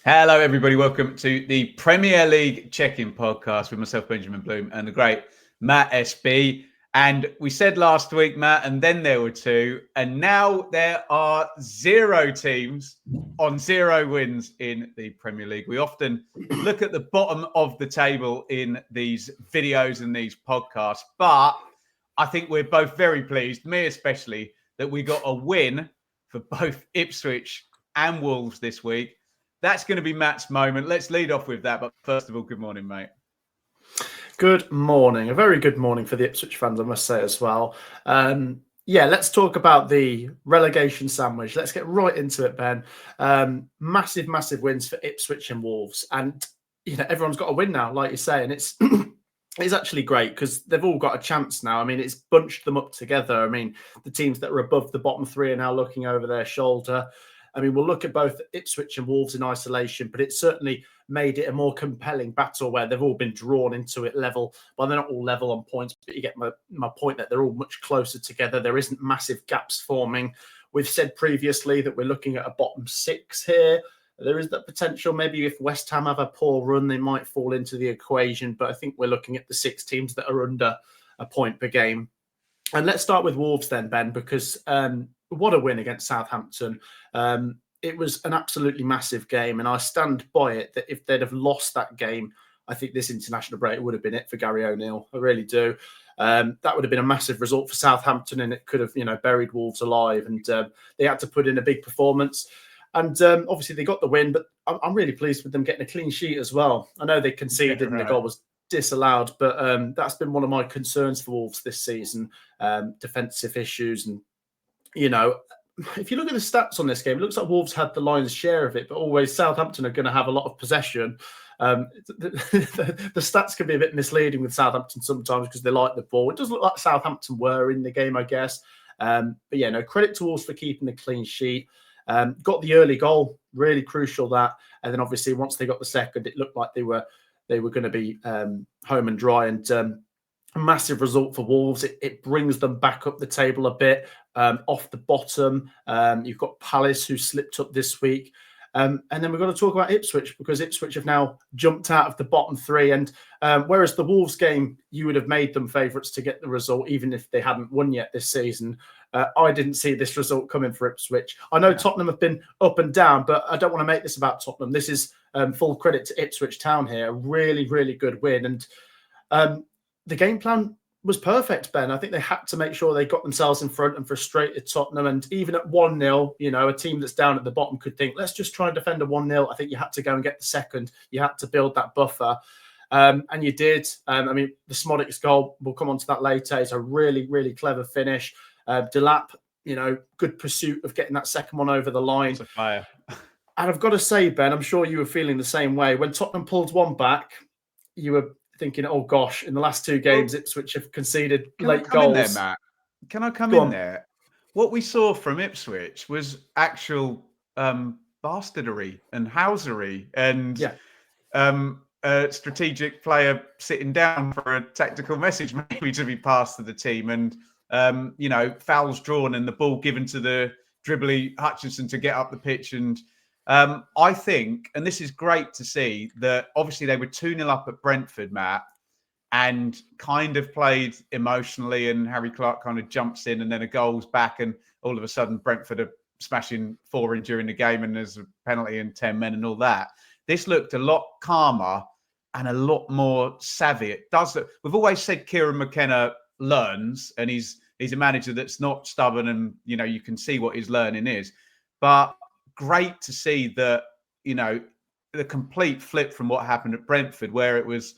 Hello, everybody. Welcome to the Premier League check-in podcast with myself, Benjamin Bloom, and the great Matt SB. And we said last week, Matt, and then there were two, and now there are 0 teams on 0 wins in the Premier League. We often look at the bottom of the table in these videos and these podcasts, but I think we're both very pleased, me especially, that we got a win for both Ipswich and Wolves this week. That's going to be Matt's moment. Let's lead off with that. But first of all, good morning, mate. Good morning. A very good morning for the Ipswich fans, I must say as well. Let's talk about the relegation sandwich. Let's get right into it, Ben. Massive wins for Ipswich and Wolves. And, everyone's got a win now, like you say. And it's it's actually great because they've all got a chance now. I mean, it's bunched them up together. I mean, the teams that are above the bottom three are now looking over their shoulder. I mean, we'll look at both Ipswich and Wolves in isolation, but it certainly made it a more compelling battle where they've all been drawn into it level. Well, they're not all level on points, but you get my point that they're all much closer together. There isn't massive gaps forming. We've said previously that we're looking at a bottom 6 here. There is that potential. Maybe if West Ham have a poor run, they might fall into the equation. But I think we're looking at the 6 teams that are under a point per game. And let's start with Wolves then, Ben, because what a win against Southampton. It was an absolutely massive game, and I stand by it that if they'd have lost that game, I think this international break would have been it for Gary O'Neill. I really do. That would have been a massive result for Southampton, and it could have, buried Wolves alive. And they had to put in a big performance. And obviously they got the win, but I'm really pleased with them getting a clean sheet as well. I know they conceded and the goal was disallowed, but that's been one of my concerns for Wolves this season, defensive issues. And, if you look at the stats on this game, it looks like Wolves had the lion's share of it, but always Southampton are going to have a lot of possession. The stats can be a bit misleading with Southampton sometimes because they like the ball. It does look like Southampton were in the game, I guess. Credit to Wolves for keeping the clean sheet. Got the early goal, really crucial that. And then obviously once they got the second, it looked like they were going to be home and dry. And a massive result for Wolves. It brings them back up the table a bit, off the bottom. You've got Palace, who slipped up this week. And then we've got to talk about Ipswich, because Ipswich have now jumped out of the bottom 3. And whereas the Wolves game, you would have made them favourites to get the result, even if they hadn't won yet this season. I didn't see this result coming for Ipswich. I know Tottenham have been up and down, but I don't want to make this about Tottenham. This is full credit to Ipswich Town here. A really, really good win. And the game plan was perfect, Ben. I think they had to make sure they got themselves in front and frustrated Tottenham. And even at 1-0, a team that's down at the bottom could think, let's just try and defend a 1-0. I think you had to go and get the second. You had to build that buffer. And you did. The Smodic's goal, we'll come on to that later. It's a really, really clever finish. Delap, good pursuit of getting that second one over the line. It's a fire. And I've got to say, Ben, I'm sure you were feeling the same way. When Tottenham pulled one back, you were thinking, oh gosh, in the last 2 games, Ipswich have conceded late goals. In there, Matt? Can I come in there? What we saw from Ipswich was actual bastardery and housery and a strategic player sitting down for a tactical message maybe to be passed to the team, and fouls drawn and the ball given to the dribbly Hutchinson to get up the pitch. And I think, and this is great to see, that obviously they were 2-0 up at Brentford, Matt, and kind of played emotionally, and Harry Clark kind of jumps in and then a goal's back, and all of a sudden Brentford are smashing 4 in during the game and there's a penalty and 10 men and all that. This looked a lot calmer and a lot more savvy. It does look, we've always said Kieran McKenna learns, and he's a manager that's not stubborn, and you can see what his learning is. But great to see that, the complete flip from what happened at Brentford, where it was,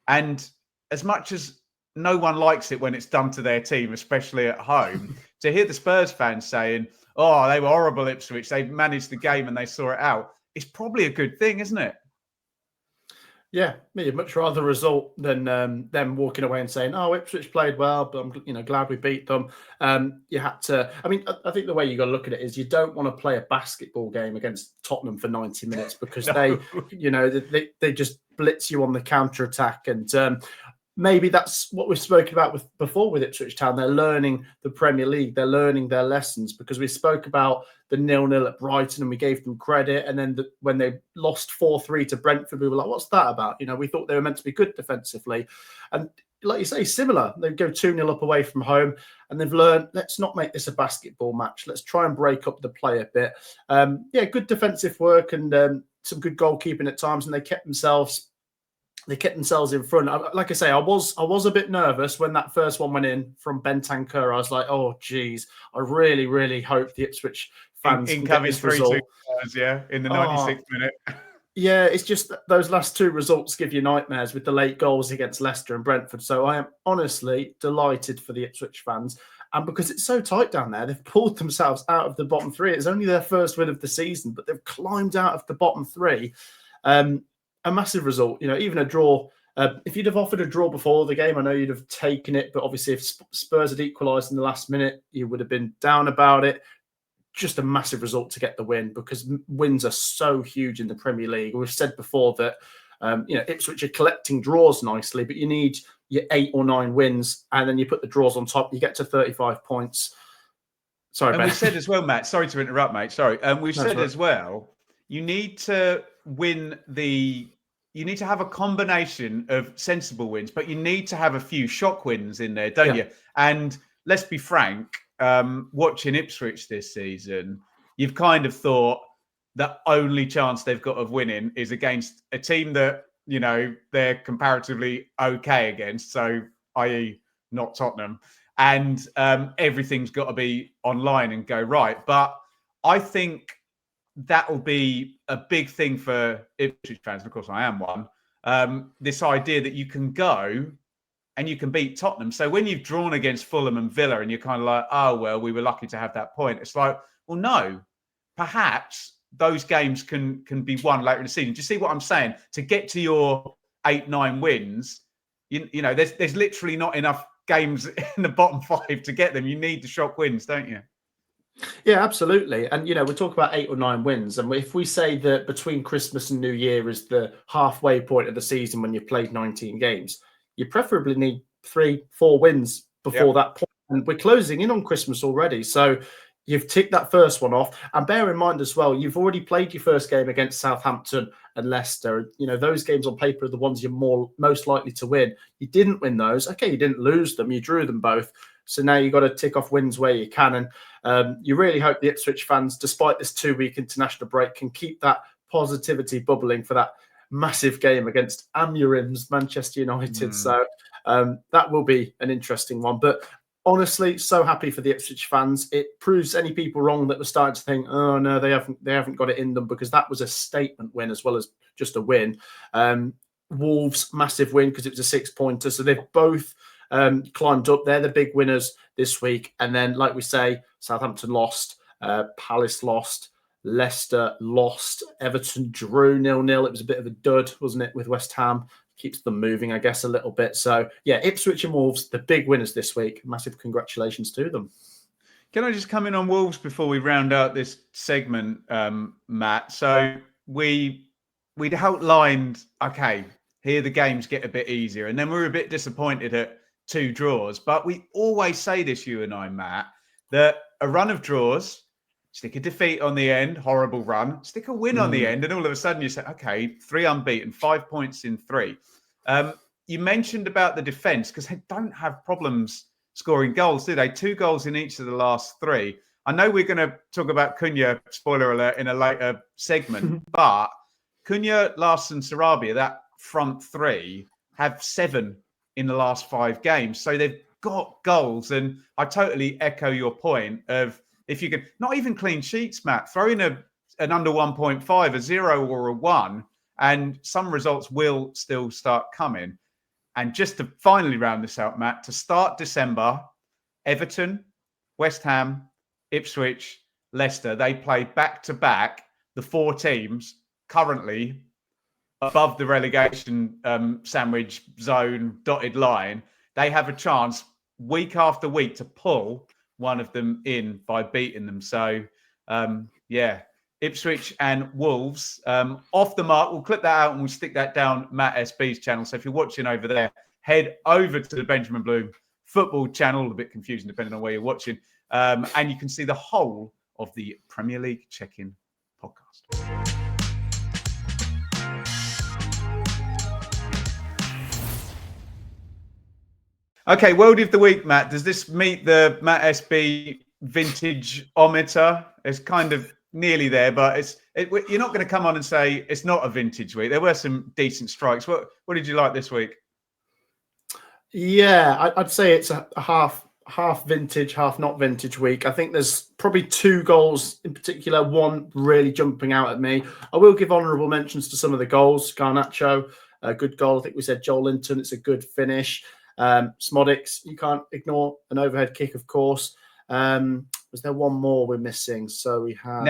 and as much as no one likes it when it's done to their team, especially at home, to hear the Spurs fans saying, oh, they were horrible, Ipswich, they managed the game and they saw it out, it's probably a good thing, isn't it? Yeah, me, I'd much rather result than them walking away and saying, "Oh, Ipswich played well, but I'm glad we beat them." You had to. I think the way you got to look at it is you don't want to play a basketball game against Tottenham for 90 minutes because they just blitz you on the counter attack. And maybe that's what we've spoken about before with Ipswich Town. They're learning the Premier League. They're learning their lessons, because we spoke about the 0-0 at Brighton and we gave them credit. And then when they lost 4-3 to Brentford, we were like, what's that about? We thought they were meant to be good defensively. And like you say, similar. They go 2-0 up away from home, and they've learned, let's not make this a basketball match. Let's try and break up the play a bit. Good defensive work and some good goalkeeping at times, and they kept themselves in front. Like I say, I was a bit nervous when that first one went in from Bentancur. I was like, oh, geez, I really, really hope the Ipswich fans can get this result. In the 96th minute. Yeah, it's just those last two results give you nightmares with the late goals against Leicester and Brentford. So I am honestly delighted for the Ipswich fans. And because it's so tight down there, they've pulled themselves out of the bottom three. It's only their first win of the season, but they've climbed out of the bottom three. A massive result. Even a draw. If you'd have offered a draw before the game, I know you'd have taken it. But obviously, if Spurs had equalised in the last minute, you would have been down about it. Just a massive result to get the win, because wins are so huge in the Premier League. We've said before that Ipswich are collecting draws nicely, but you need your 8 or 9 wins, and then you put the draws on top, you get to 35 points. Sorry, and Ben. we said as well, Matt, sorry to interrupt, mate. Sorry. We've said as well, you need to you need to have a combination of sensible wins, but you need to have a few shock wins in there, don't you? And let's be frank, watching Ipswich this season, you've kind of thought the only chance they've got of winning is against a team that, they're comparatively okay against, so i.e. not Tottenham, and everything's got to be online and go right. But I think that will be a big thing for Ipswich fans, and of course I am one, this idea that you can go and you can beat Tottenham. So when you've drawn against Fulham and Villa and you're kind of like, oh, well, we were lucky to have that point. It's like, well, no, perhaps those games can be won later in the season. Do you see what I'm saying? To get to your 8-9 wins, there's literally not enough games in the bottom 5 to get them. You need the shock wins, don't you? Yeah, absolutely. And, we talk about 8 or 9 wins. And if we say that between Christmas and New Year is the halfway point of the season when you've played 19 games, you preferably need 3-4 wins before that point. And we're closing in on Christmas already. So you've ticked that first one off. And bear in mind as well, you've already played your first game against Southampton and Leicester. Those games on paper are the ones you're most likely to win. You didn't win those. Okay, you didn't lose them. You drew them both. So now you've got to tick off wins where you can. And you really hope the Ipswich fans, despite this 2-week international break, can keep that positivity bubbling for that massive game against Amurim's Manchester United. So that will be an interesting one. But honestly, so happy for the Ipswich fans. It proves any people wrong that were starting to think, oh, no, they haven't got it in them, because that was a statement win as well as just a win. Wolves, massive win because it was a 6-pointer. So they've both climbed up. They're the big winners this week. And then, like we say, Southampton lost, Palace lost, Leicester lost, Everton drew 0-0. It was a bit of a dud, wasn't it, with West Ham? Keeps them moving, I guess, a little bit. So, yeah, Ipswich and Wolves, the big winners this week. Massive congratulations to them. Can I just come in on Wolves before we round out this segment, Matt? So we'd outlined, okay, here the games get a bit easier. And then we were a bit disappointed at 2 draws. But we always say this, you and I, Matt, that a run of draws, stick a defeat on the end, horrible run, stick a win on the end, and all of a sudden you say, okay, 3 unbeaten, 5 points in 3. You mentioned about the defence, because they don't have problems scoring goals, do they? 2 goals in each of the last 3. I know we're going to talk about Cunha, spoiler alert, in a later segment, but Cunha, Larson, Sarabia, that front 3, have 7 in the last 5 games. So they've got goals. And I totally echo your point of, if you can, not even clean sheets, Matt, throw in an under 1.5, a 0 or a 1, and some results will still start coming. And just to finally round this out, Matt, to start December, Everton, West Ham, Ipswich, Leicester, they play back-to-back the 4 teams currently above the relegation sandwich zone dotted line. They have a chance week after week to pull one of them in by beating them. So, Ipswich and Wolves off the mark. We'll clip that out and we'll stick that down Matt SB's channel. So if you're watching over there, head over to the Benjamin Bloom Football Channel, a bit confusing depending on where you're watching, and you can see the whole of the Premier League Check-In podcast. Okay, Worldie of the Week, Matt. Does this meet the Matt SB vintage-ometer? It's kind of nearly there, but you're not going to come on and say it's not a vintage week. There were some decent strikes. What did you like this week? Yeah, I'd say it's a half vintage, half not vintage week. I think there's probably 2 goals in particular, one really jumping out at me. I will give honourable mentions to some of the goals. Garnacho, a good goal. I think we said Joel Linton, it's a good finish. Smodics, you can't ignore an overhead kick, of course. Was there one more we're missing? So we had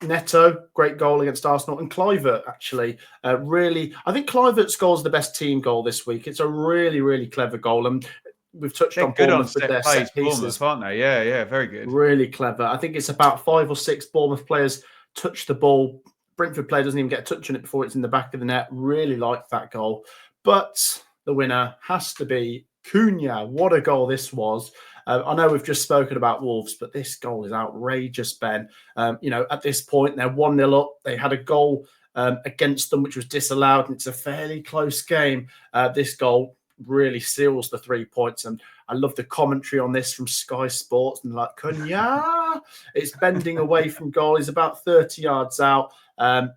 Neto, great goal against Arsenal, and Kluivert actually really. I think Kluivert's goal is the best team goal this week. It's a really, really clever goal, and we've touched on Bournemouth with their set pieces, aren't they? Yeah, very good. Really clever. I think it's about 5 or 6 Bournemouth players touch the ball. Brentford player doesn't even get a touch on it before it's in the back of the net. Really liked that goal, but the winner has to be Cunha. What a goal this was. I know we've just spoken about Wolves, but this goal is outrageous, Ben. At this point, they're 1-0 up. They had a goal against them, which was disallowed, and it's a fairly close game. This goal really seals the 3 points, and I love the commentary on this from Sky Sports, and like, Cunha, it's bending away from goal. He's about 30 yards out. I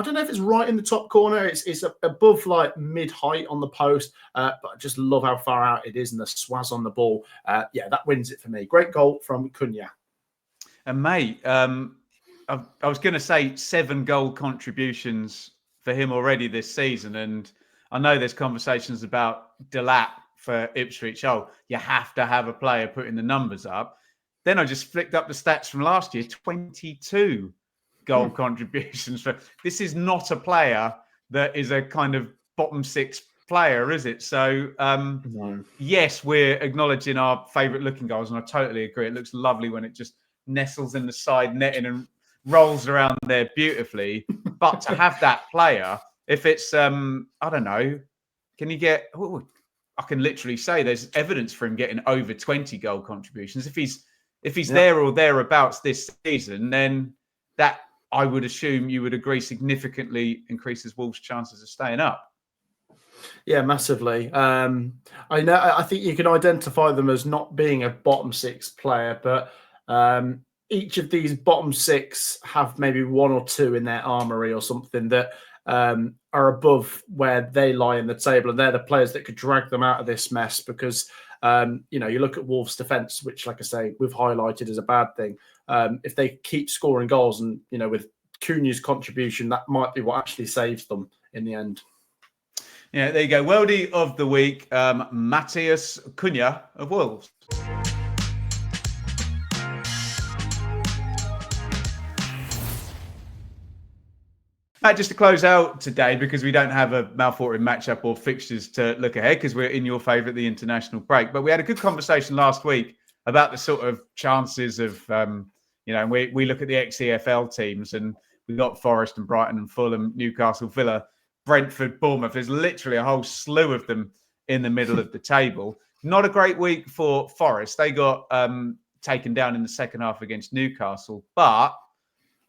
don't know if it's right in the top corner. It's above like mid-height on the post, but I just love how far out it is and the swaz on the ball. That wins it for me. Great goal from Cunha. And mate, I was going to say 7 goal contributions for him already this season, and I know there's conversations about Delap for Ipswich. Oh, you have to have a player putting the numbers up. Then I just flicked up the stats from last year, 22 goal contributions. This is not a player that is a kind of bottom 6 player, is it? So, no. Yes, we're acknowledging our favourite looking goals, and I totally agree. It looks lovely when it just nestles in the side netting and rolls around there beautifully. But to have that player, if it's, I don't know, can you get... I can literally say there's evidence for him getting over 20 goal contributions. If he's there or thereabouts this season, then that, I would assume you would agree, significantly increases Wolves' chances of staying up. Yeah, massively. I think you can identify them as not being a bottom 6 player, but each of these bottom 6 have maybe 1 or 2 in their armoury or something that are above where they lie in the table, and they're the players that could drag them out of this mess. Because you look at Wolves' defence, which, like I say, we've highlighted as a bad thing. If they keep scoring goals, and with Cunha's contribution, that might be what actually saves them in the end. Yeah, there you go. Worldie of the Week, Matthias Cunha of Wolves. Matt, just to close out today, because we don't have a mouth-watering matchup or fixtures to look ahead, because we're in your favourite, the international break. But we had a good conversation last week about the sort of chances of, we look at the ex-EFL teams, and we got Forest and Brighton and Fulham, Newcastle, Villa, Brentford, Bournemouth. There's literally a whole slew of them in the middle of the table. Not a great week for Forest. They got taken down in the second half against Newcastle, but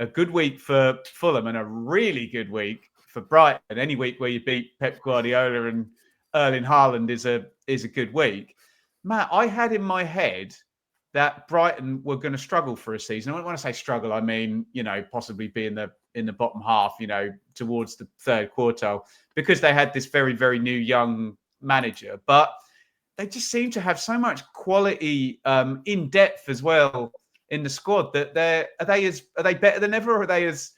a good week for Fulham and a really good week for Brighton. Any week where you beat Pep Guardiola and Erling Haaland is a good week. Matt, I had in my head that Brighton were going to struggle for a season. When I say struggle, I mean, possibly be in the bottom half, towards the third quartile, because they had this very, very new young manager. But they just seem to have so much quality in depth as well in the squad that are they better than ever, or are they as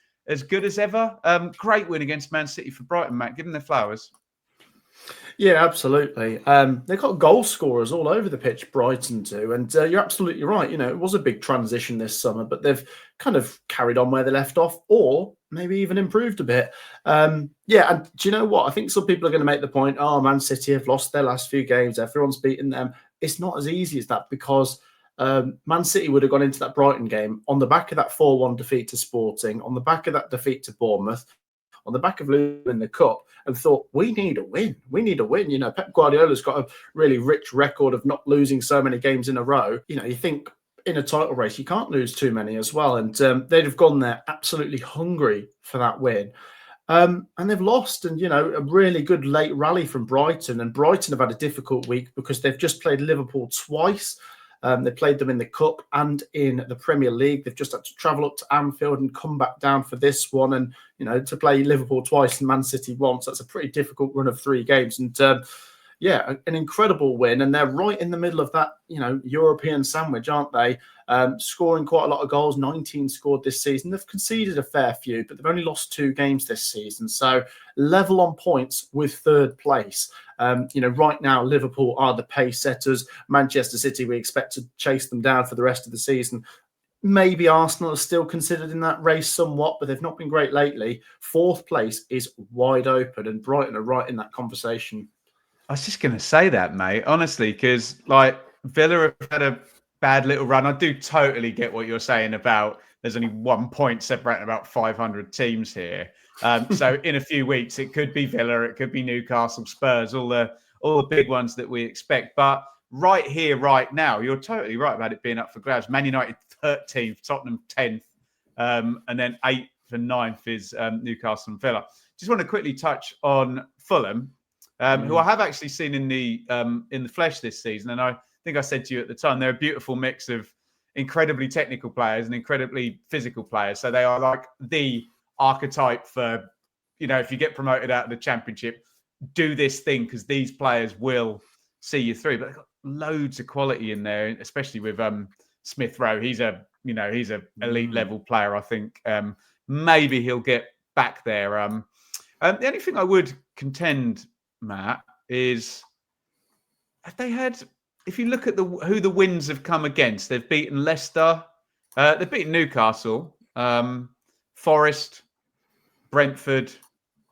good as ever? Great win against Man City for Brighton, Matt. Give them their flowers. Yeah, absolutely. They've got goal scorers all over the pitch, Brighton do. And you're absolutely right. It was a big transition this summer, but they've kind of carried on where they left off, or maybe even improved a bit. And do you know what? I think some people are going to make the point, Man City have lost their last few games. Everyone's beaten them. It's not as easy as that, because Man City would have gone into that Brighton game on the back of that 4-1 defeat to Sporting, on the back of that defeat to Bournemouth, on the back of losing in the cup and thought, we need a win. We need a win. You know, Pep Guardiola's got a really rich record of not losing so many games in a row. You know, you think in a title race, you can't lose too many as well. And they'd have gone there absolutely hungry for that win. And they've lost, and, you know, a really good late rally from Brighton. And Brighton have had a difficult week because they've just played Liverpool twice. They played them in the Cup and in the Premier League. They've just had to travel up to Anfield and come back down for this one. And, you know, to play Liverpool twice and Man City once, that's a pretty difficult run of 3 games. And, yeah, an incredible win. And they're right in the middle of that, you know, European sandwich, aren't they? Scoring quite a lot of goals, 19 scored this season. They've conceded a fair few, but they've only lost 2 games this season. So level on points with 3rd place. You know, right now, Liverpool are the pace setters. Manchester City, we expect to chase them down for the rest of the season. Maybe Arsenal are still considered in that race somewhat, but they've not been great lately. 4th place is wide open, and Brighton are right in that conversation. I was just going to say that, mate, honestly, because like Villa have had a bad little run. I do totally get what you're saying about there's only 1 point separating about 500 teams here. So in a few weeks, it could be Villa, it could be Newcastle, Spurs, all the big ones that we expect. But right here, right now, you're totally right about it being up for grabs. Man United 13th, Tottenham 10th, and then 8th and 9th is Newcastle and Villa. Just want to quickly touch on Fulham. Who I have actually seen in the flesh this season. And I think I said to you at the time, they're a beautiful mix of incredibly technical players and incredibly physical players. So they are like the archetype for, you know, if you get promoted out of the Championship, do this thing because these players will see you through. But they've got loads of quality in there, especially with Smith Rowe. He's a elite level player, I think. Maybe he'll get back there. The only thing I would contend, Matt, is have they had, if you look at who the wins have come against, they've beaten Leicester, they've beaten Newcastle, Forest, Brentford,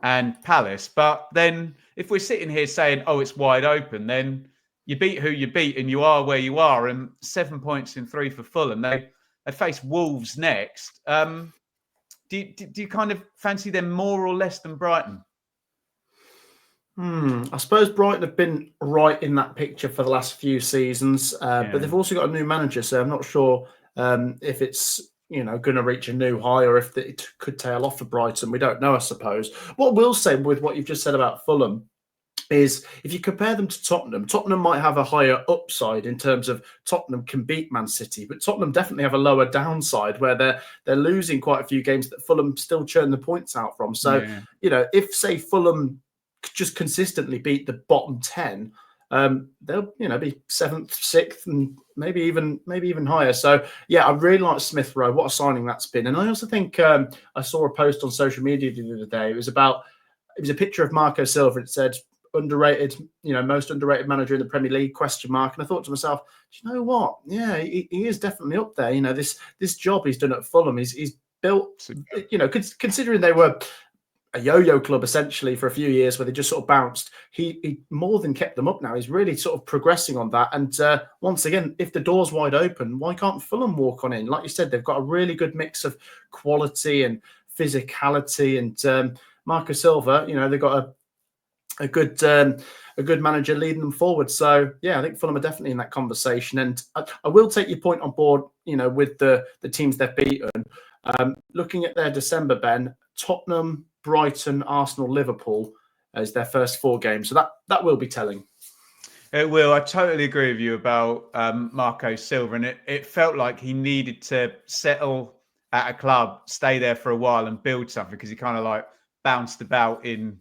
and Palace. But then if we're sitting here saying, oh, it's wide open, then you beat who you beat and you are where you are, and 7 points in 3 for Fulham. They face Wolves next. Do you kind of fancy them more or less than Brighton? I suppose Brighton have been right in that picture for the last few seasons, but they've also got a new manager, so I'm not sure if it's, you know, going to reach a new high or if it could tail off for Brighton. We don't know, I suppose. What we'll say with what you've just said about Fulham is if you compare them to Tottenham might have a higher upside in terms of Tottenham can beat Man City, but Tottenham definitely have a lower downside where they're losing quite a few games that Fulham still churn the points out from. So, you know, if, say, Fulham just consistently beat the bottom 10, they'll, you know, be 7th, 6th, and maybe even higher. So yeah, I really like Smith Rowe. What a signing that's been. And I also think I saw a post on social media the other day. It was a picture of Marco Silva. It said underrated, you know, most underrated manager in the Premier League ? And I thought to myself, do you know what? Yeah, he is definitely up there. You know, this job he's done at Fulham, he's built, you know, considering they were a yo-yo club essentially for a few years where they just sort of bounced. He more than kept them up now. He's really sort of progressing on that. And once again, if the door's wide open, why can't Fulham walk on in? Like you said, they've got a really good mix of quality and physicality. And Marco Silva, you know, they've got a good manager leading them forward. So yeah, I think Fulham are definitely in that conversation. And I will take your point on board, you know, with the teams they've beaten. Looking at their December, Ben, Tottenham, Brighton, Arsenal, Liverpool as their first 4 games. So that will be telling. It will. I totally agree with you about Marco Silva. And it felt like he needed to settle at a club, stay there for a while and build something because he kind of like bounced about in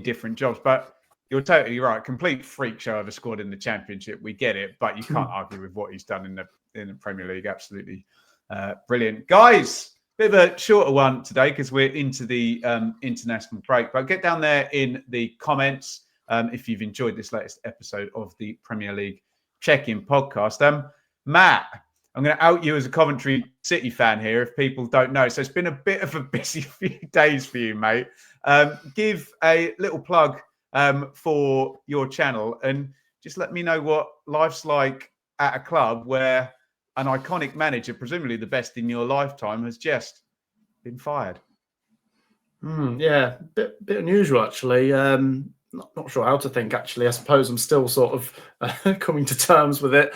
different jobs. But you're totally right. Complete freak show of a squad in the Championship. We get it. But you can't argue with what he's done in the Premier League. Absolutely brilliant. Guys, bit of a shorter one today because we're into the international break. But get down there in the comments if you've enjoyed this latest episode of the Premier League Check-In podcast. Matt, I'm going to out you as a Coventry City fan here if people don't know. So it's been a bit of a busy few days for you, mate. Give a little plug for your channel and just let me know what life's like at a club where an iconic manager, presumably the best in your lifetime, has just been fired. Yeah, bit unusual actually. Not sure how to think actually. I suppose I'm still sort of coming to terms with it.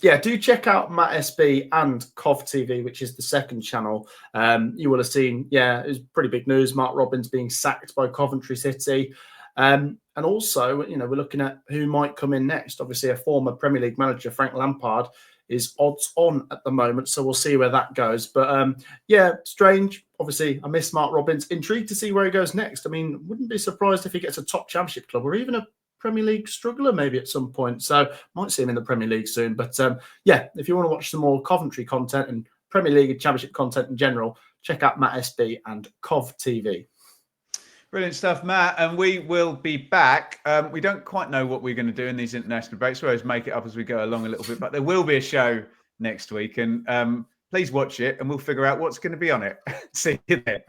Yeah, do check out Matt SB and Cov TV, which is the second channel. You will have seen, it was pretty big news. Mark Robins being sacked by Coventry City. And also, we're looking at who might come in next. Obviously, a former Premier League manager, Frank Lampard, is odds on at the moment. So we'll see where that goes. But strange. Obviously, I miss Mark Robins. Intrigued to see where he goes next. I mean, wouldn't be surprised if he gets a top championship club or even a Premier League struggler maybe at some point. So might see him in the Premier League soon. But if you want to watch some more Coventry content and Premier League and Championship content in general, check out Matt SB and Cov TV. Brilliant stuff, Matt. And we will be back. We don't quite know what we're going to do in these international breaks. We always make it up as we go along a little bit, but there will be a show next week. And please watch it and we'll figure out what's going to be on it. See you there.